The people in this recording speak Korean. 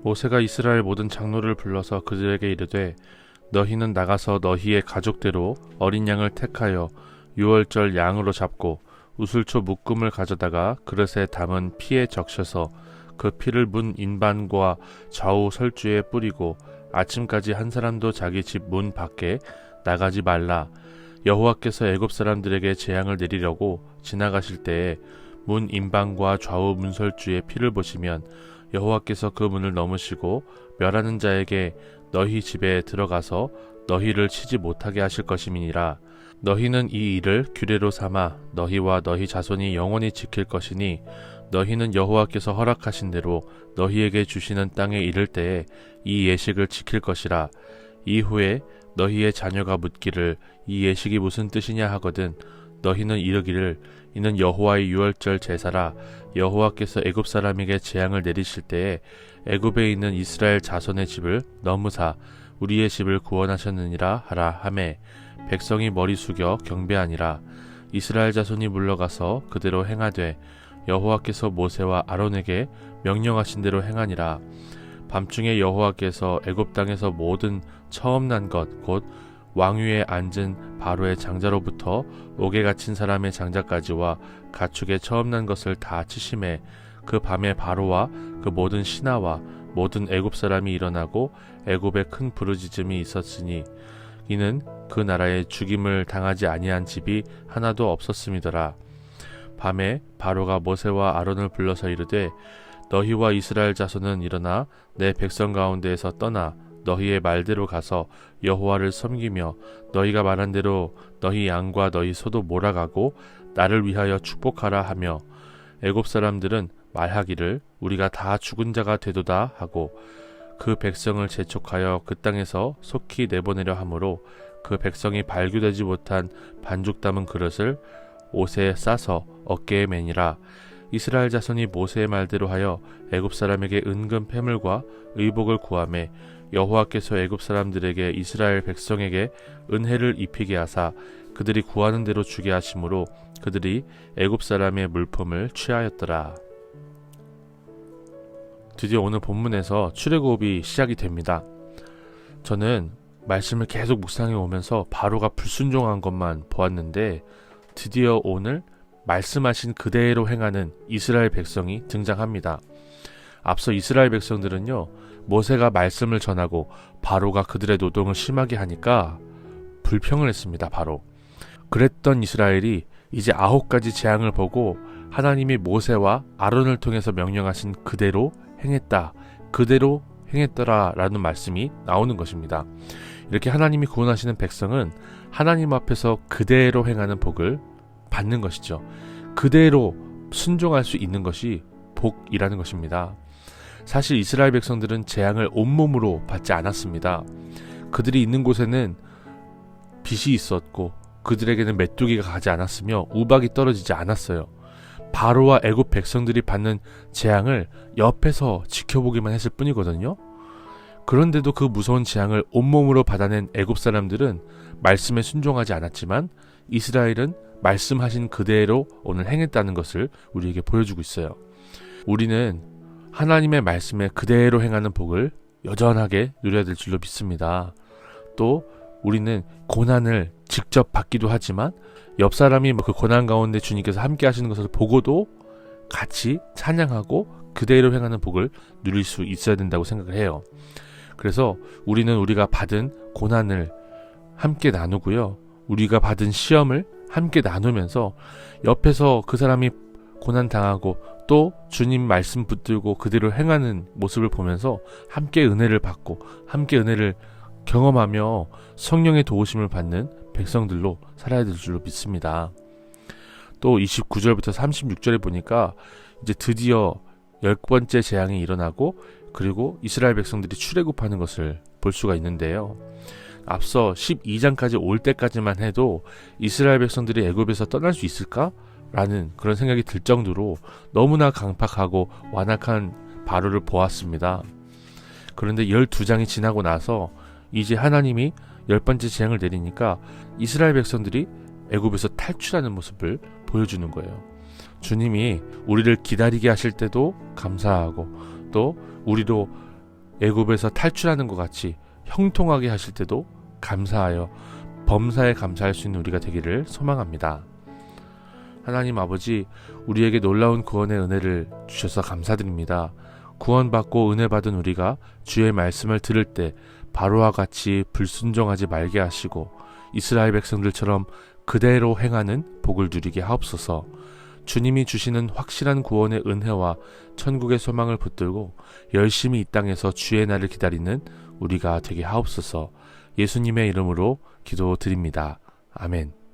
모세가 이스라엘 모든 장로를 불러서 그들에게 이르되 너희는 나가서 너희의 가족대로 어린 양을 택하여 유월절 양으로 잡고 우슬초 묶음을 가져다가 그릇에 담은 피에 적셔서 그 피를 문 인반과 좌우 설주에 뿌리고 아침까지 한 사람도 자기 집 문 밖에 나가지 말라. 여호와께서 애굽 사람들에게 재앙을 내리려고 지나가실 때에 문 인방과 좌우 문설주의 피를 보시면 여호와께서 그 문을 넘으시고 멸하는 자에게 너희 집에 들어가서 너희를 치지 못하게 하실 것임이니라. 너희는 이 일을 규례로 삼아 너희와 너희 자손이 영원히 지킬 것이니 너희는 여호와께서 허락하신 대로 너희에게 주시는 땅에 이를 때에 이 예식을 지킬 것이라. 이후에 너희의 자녀가 묻기를 이 예식이 무슨 뜻이냐 하거든 너희는 이르기를 이는 여호와의 유월절 제사라. 여호와께서 애굽 사람에게 재앙을 내리실 때에 애굽에 있는 이스라엘 자손의 집을 넘으사 우리의 집을 구원하셨느니라 하라 하매 백성이 머리 숙여 경배하니라. 이스라엘 자손이 물러가서 그대로 행하되 여호와께서 모세와 아론에게 명령하신 대로 행하니라. 밤중에 여호와께서 애굽 땅에서 모든 처음 난 것 곧 왕위에 앉은 바로의 장자로부터 옥에 갇힌 사람의 장자까지와 가축의 처음 난 것을 다 치심해 그 밤에 바로와 그 모든 신하와 모든 애굽 사람이 일어나고 애굽에 큰 부르짖음이 있었으니 이는 그 나라에 죽임을 당하지 아니한 집이 하나도 없었음이더라. 밤에 바로가 모세와 아론을 불러서 이르되 너희와 이스라엘 자손은 일어나 내 백성 가운데에서 떠나 너희의 말대로 가서 여호와를 섬기며 너희가 말한 대로 너희 양과 너희 소도 몰아가고 나를 위하여 축복하라 하며 애굽 사람들은 말하기를 우리가 다 죽은 자가 되도다 하고 그 백성을 재촉하여 그 땅에서 속히 내보내려 하므로 그 백성이 발교되지 못한 반죽 담은 그릇을 옷에 싸서 어깨에 매니라. 이스라엘 자손이 모세의 말대로 하여 애굽 사람에게 은금 패물과 의복을 구하매 여호와께서 애굽 사람들에게 이스라엘 백성에게 은혜를 입히게 하사 그들이 구하는 대로 주게 하심으로 그들이 애굽 사람의 물품을 취하였더라. 드디어 오늘 본문에서 출애굽이 시작이 됩니다. 저는 말씀을 계속 묵상해 오면서 바로가 불순종한 것만 보았는데 드디어 오늘 말씀하신 그대로 행하는 이스라엘 백성이 등장합니다. 앞서 이스라엘 백성들은요, 모세가 말씀을 전하고 바로가 그들의 노동을 심하게 하니까 불평을 했습니다. 바로 그랬던 이스라엘이 이제 9가지 재앙을 보고 하나님이 모세와 아론을 통해서 명령하신 그대로 행했다, 그대로 행했더라 라는 말씀이 나오는 것입니다. 이렇게 하나님이 구원하시는 백성은 하나님 앞에서 그대로 행하는 복을 받는 것이죠. 그대로 순종할 수 있는 것이 복이라는 것입니다. 사실 이스라엘 백성들은 재앙을 온몸으로 받지 않았습니다. 그들이 있는 곳에는 빛이 있었고 그들에게는 메뚜기가 가지 않았으며 우박이 떨어지지 않았어요. 바로와 애굽 백성들이 받는 재앙을 옆에서 지켜보기만 했을 뿐이거든요. 그런데도 그 무서운 재앙을 온몸으로 받아낸 애굽 사람들은 말씀에 순종하지 않았지만 이스라엘은 말씀하신 그대로 오늘 행했다는 것을 우리에게 보여주고 있어요. 우리는 하나님의 말씀에 그대로 행하는 복을 여전하게 누려야 될 줄로 믿습니다. 또 우리는 고난을 직접 받기도 하지만 옆 사람이 그 고난 가운데 주님께서 함께 하시는 것을 보고도 같이 찬양하고 그대로 행하는 복을 누릴 수 있어야 된다고 생각을 해요. 그래서 우리는 우리가 받은 고난을 함께 나누고요. 우리가 받은 시험을 함께 나누면서 옆에서 그 사람이 고난당하고 또 주님 말씀 붙들고 그대로 행하는 모습을 보면서 함께 은혜를 받고 함께 은혜를 경험하며 성령의 도우심을 받는 백성들로 살아야 될 줄로 믿습니다. 또 29절부터 36절에 보니까 이제 드디어 10번째 재앙이 일어나고 그리고 이스라엘 백성들이 출애굽하는 것을 볼 수가 있는데요. 앞서 12장까지 올 때까지만 해도 이스라엘 백성들이 애굽에서 떠날 수 있을까? 라는 그런 생각이 들 정도로 너무나 강팍하고 완악한 바로를 보았습니다. 그런데 12장이 지나고 나서 이제 하나님이 10번째 재앙을 내리니까 이스라엘 백성들이 애굽에서 탈출하는 모습을 보여주는 거예요. 주님이 우리를 기다리게 하실 때도 감사하고 또 우리도 애굽에서 탈출하는 것 같이 형통하게 하실 때도 감사하여 범사에 감사할 수 있는 우리가 되기를 소망합니다. 하나님 아버지, 우리에게 놀라운 구원의 은혜를 주셔서 감사드립니다. 구원받고 은혜 받은 우리가 주의 말씀을 들을 때 바로와 같이 불순종하지 말게 하시고 이스라엘 백성들처럼 그대로 행하는 복을 누리게 하옵소서. 주님이 주시는 확실한 구원의 은혜와 천국의 소망을 붙들고 열심히 이 땅에서 주의 날을 기다리는 우리가 되게 하옵소서. 예수님의 이름으로 기도드립니다. 아멘.